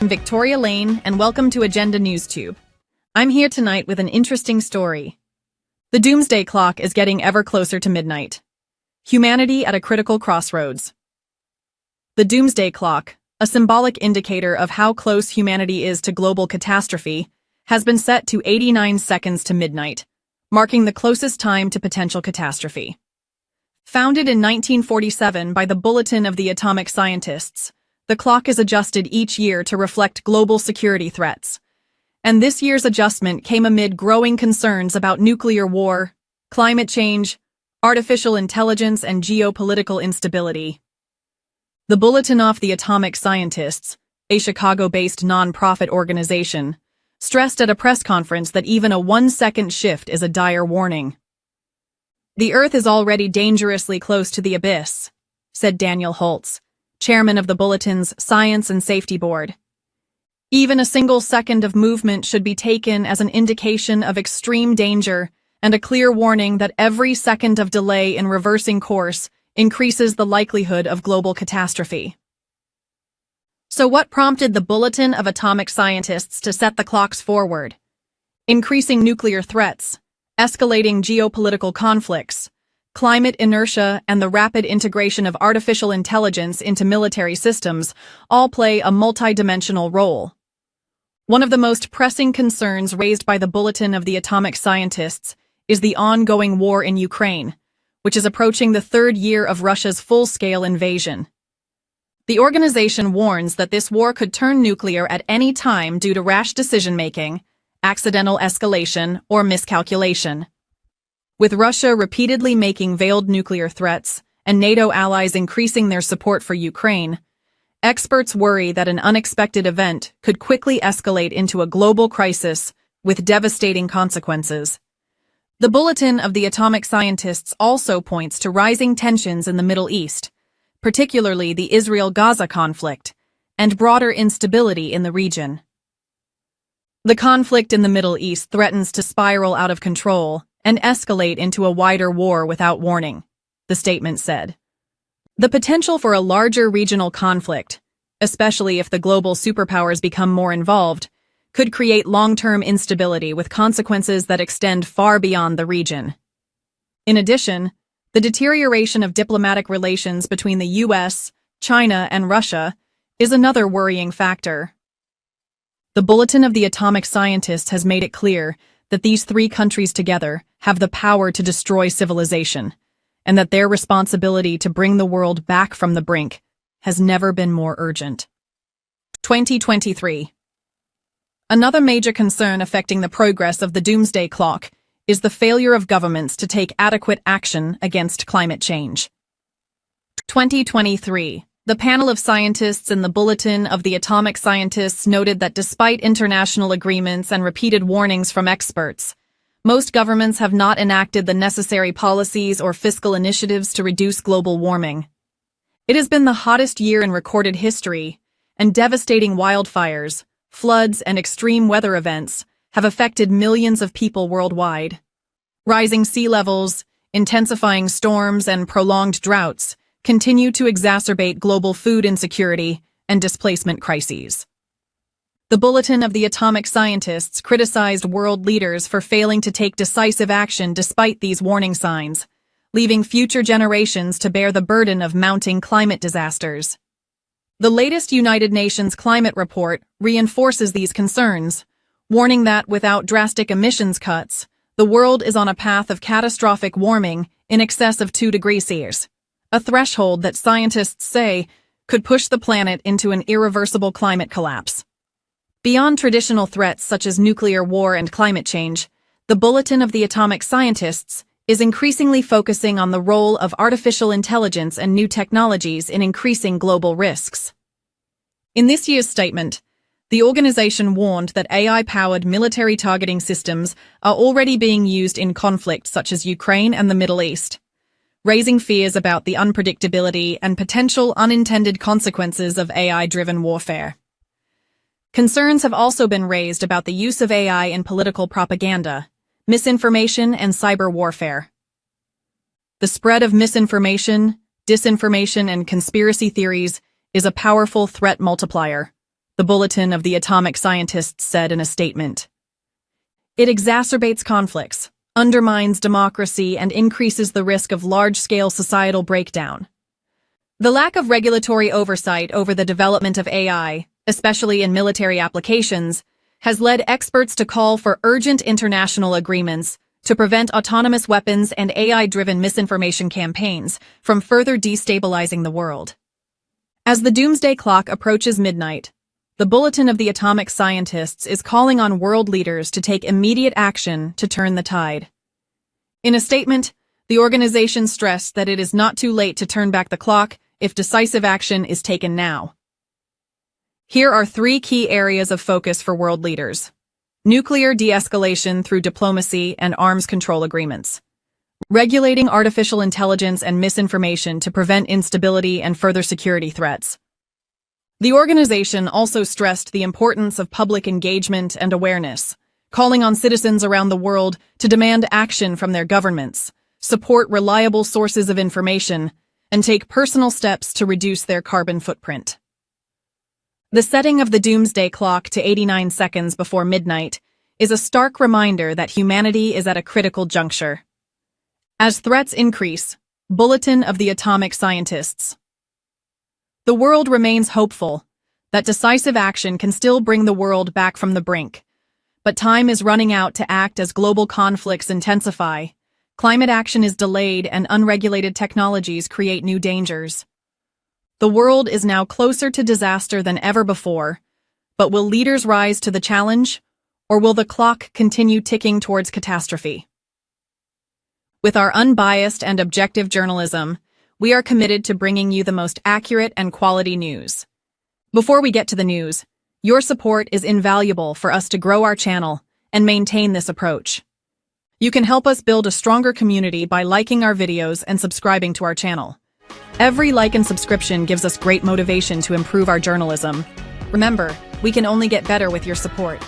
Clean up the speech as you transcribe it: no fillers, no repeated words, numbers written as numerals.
I'm Victoria Lane, and welcome to Agenda NewsTube. I'm here tonight with an interesting story. The Doomsday Clock is getting ever closer to midnight. Humanity at a critical crossroads. The Doomsday Clock, a symbolic indicator of how close humanity is to global catastrophe, has been set to 89 seconds to midnight, marking the closest time to potential catastrophe. Founded in 1947 by the Bulletin of the Atomic Scientists, the clock is adjusted each year to reflect global security threats. And this year's adjustment came amid growing concerns about nuclear war, climate change, artificial intelligence, and geopolitical instability. The Bulletin of the Atomic Scientists, a Chicago-based non-profit organization, stressed at a press conference that even a 1-second shift is a dire warning. "The Earth is already dangerously close to the abyss," said Daniel Holtz, chairman of the Bulletin's Science and Safety Board. "Even a single second of movement should be taken as an indication of extreme danger and a clear warning that every second of delay in reversing course increases the likelihood of global catastrophe." So what prompted the Bulletin of Atomic Scientists to set the clocks forward? Increasing nuclear threats, escalating geopolitical conflicts, climate inertia, and the rapid integration of artificial intelligence into military systems all play a multidimensional role. One of the most pressing concerns raised by the Bulletin of the Atomic Scientists is the ongoing war in Ukraine, which is approaching the third year of Russia's full-scale invasion. The organization warns that this war could turn nuclear at any time due to rash decision-making, accidental escalation, or miscalculation. With Russia repeatedly making veiled nuclear threats and NATO allies increasing their support for Ukraine, experts worry that an unexpected event could quickly escalate into a global crisis with devastating consequences. The Bulletin of the Atomic Scientists also points to rising tensions in the Middle East, particularly the Israel-Gaza conflict, and broader instability in the region. The conflict in the Middle East threatens to spiral out of control and escalate into a wider war without warning, the statement said. The potential for a larger regional conflict, especially if the global superpowers become more involved, could create long-term instability with consequences that extend far beyond the region. In addition, the deterioration of diplomatic relations between the US, China, and Russia is another worrying factor. The Bulletin of the Atomic Scientists has made it clear that these three countries together have the power to destroy civilization, and that their responsibility to bring the world back from the brink has never been more urgent. 2023. Another major concern affecting the progress of the Doomsday Clock is the failure of governments to take adequate action against climate change. 2023. The panel of scientists in the Bulletin of the Atomic Scientists noted that despite international agreements and repeated warnings from experts, most governments have not enacted the necessary policies or fiscal initiatives to reduce global warming. It has been the hottest year in recorded history, and devastating wildfires, floods, and extreme weather events have affected millions of people worldwide. Rising sea levels, intensifying storms, and prolonged droughts continue to exacerbate global food insecurity and displacement crises. The Bulletin of the Atomic Scientists criticized world leaders for failing to take decisive action despite these warning signs, leaving future generations to bear the burden of mounting climate disasters. The latest United Nations climate report reinforces these concerns, warning that without drastic emissions cuts, the world is on a path of catastrophic warming in excess of 2 degrees Celsius. A threshold that scientists say could push the planet into an irreversible climate collapse. Beyond traditional threats such as nuclear war and climate change, the Bulletin of the Atomic Scientists is increasingly focusing on the role of artificial intelligence and new technologies in increasing global risks. In this year's statement, the organization warned that AI-powered military targeting systems are already being used in conflicts such as Ukraine and the Middle East, raising fears about the unpredictability and potential unintended consequences of AI-driven warfare. Concerns have also been raised about the use of AI in political propaganda, misinformation, and cyber warfare. The spread of misinformation, disinformation, and conspiracy theories is a powerful threat multiplier, the Bulletin of the Atomic Scientists said in a statement. It exacerbates conflicts, undermines democracy, and increases the risk of large-scale societal breakdown. The lack of regulatory oversight over the development of AI, especially in military applications, has led experts to call for urgent international agreements to prevent autonomous weapons and AI-driven misinformation campaigns from further destabilizing the world. As the Doomsday Clock approaches midnight, the Bulletin of the Atomic Scientists is calling on world leaders to take immediate action to turn the tide. In a statement, the organization stressed that it is not too late to turn back the clock if decisive action is taken now. Here are 3 key areas of focus for world leaders: nuclear de-escalation through diplomacy and arms control agreements, regulating artificial intelligence and misinformation to prevent instability and further security threats. The organization also stressed the importance of public engagement and awareness, calling on citizens around the world to demand action from their governments, support reliable sources of information, and take personal steps to reduce their carbon footprint. The setting of the Doomsday Clock to 89 seconds before midnight is a stark reminder that humanity is at a critical juncture. As threats increase, Bulletin of the Atomic Scientists. The world remains hopeful that decisive action can still bring the world back from the brink, but time is running out to act as global conflicts intensify. Climate action is delayed and unregulated technologies create new dangers. The world is now closer to disaster than ever before, but will leaders rise to the challenge, or will the clock continue ticking towards catastrophe? With our unbiased and objective journalism, we are committed to bringing you the most accurate and quality news. Before we get to the news, your support is invaluable for us to grow our channel and maintain this approach. You can help us build a stronger community by liking our videos and subscribing to our channel. Every like and subscription gives us great motivation to improve our journalism. Remember, we can only get better with your support.